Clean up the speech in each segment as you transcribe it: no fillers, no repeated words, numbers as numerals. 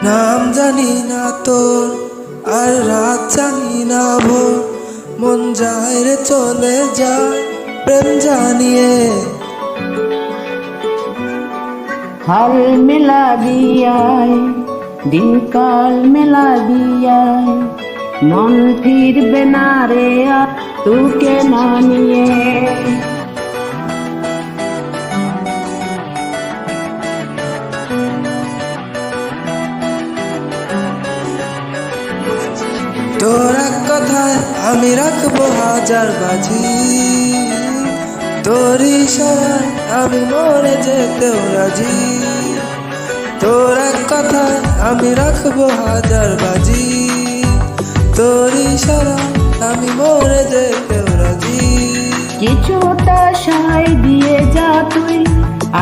নাম জানি না তোর আর রাত জানি না ভোর, মন যায় রে চলে যায় প্রেম জানিয়ে। হাল মেলা দিয়ায় দিনকাল মেলা দিয়ায়, মন ফিরবে না রে আর তোকে না নিয়ে। তোর এক কথায় আমি রাখবো হাজার বাজি, তোর ইশারায় আমি মরে যেতেও রাজি। তোর এক কথায় আমি রাখবো হাজার বাজি, তোর ইশারায় আমি মরে যেতেও রাজি। কিছুটা সাই দিয়ে যা তুই,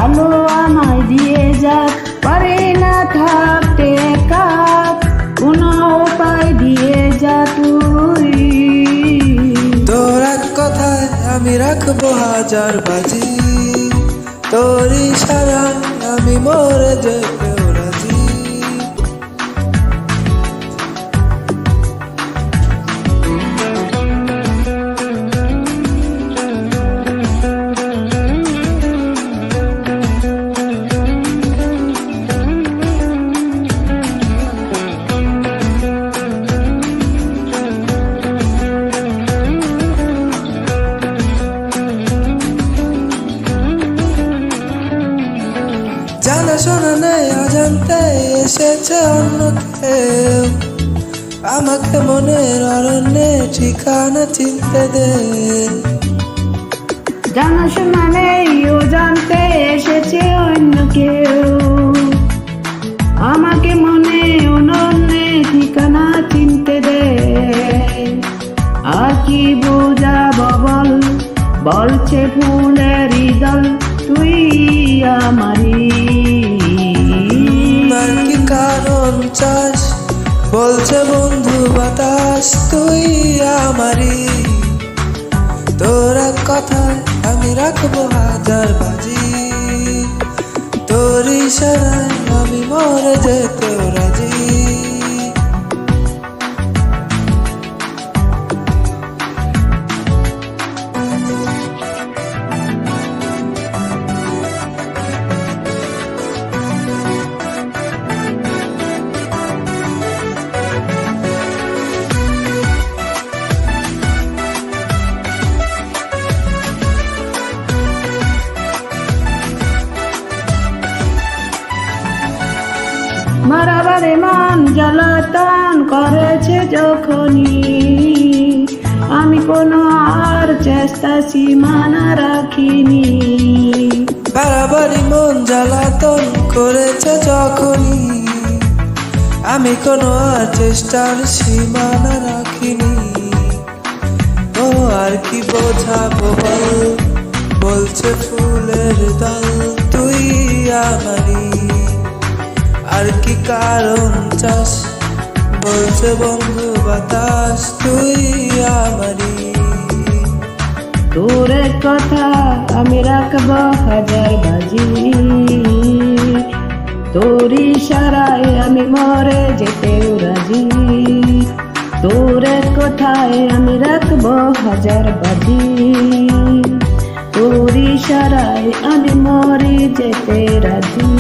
আলো আমায় দিয়ে যা, পারে না থাকতে একা কোনো উপায় দিয়ে যা তুই। তোর এক কথায় আমি রাখবো হাজার বাজি, তোর ইশারায় আমি মরে যেতেও রাজি। জানা শোনা নেই অজান্তে এসেছে অন্য কেউ, আমাকে মনের অরণ্যে ঠিকানা চিনতে দে। জানা শোনা নেই ও জানতে এসেছে অন্য কেউ, আমাকে মনে অনন্যে ঠিকানা চিনতে দে। আর কি বোঝাবো বল, বলছে ফুলের দল তুই আমারি। আর কি কারণ চাস, বলছে বন্ধু বাতাস তুই আমারি। তোর এক কথায় আমি রাখবো হাজার বাজি, তোর ইশারায় আমি মরে যেতেও রাজি। বারে মন জ্বালাতন করেছে যখনই, আমি কোনো আর চেষ্টা সীমানা রাখিনি। বাড়াবাড়ি মন জ্বালাতন করেছে যখনই, আমি কোনো আর চেষ্টার সীমানা রাখিনি। ও আর কি বোঝাবো বল, বলছে ফুলের দল তুই আমারি। আর কি কারণ চাস, বলছে বন্ধু বাতাস তুই আমারি। তোর কথা আমি রাখবো হাজার বাজি, তোর ইশারায় আমি মরে যেতেও রাজি। তোর কথায় আমি রাখবো হাজার বাজি, তোর ইশারায় আমি মরে যেতে রাজি।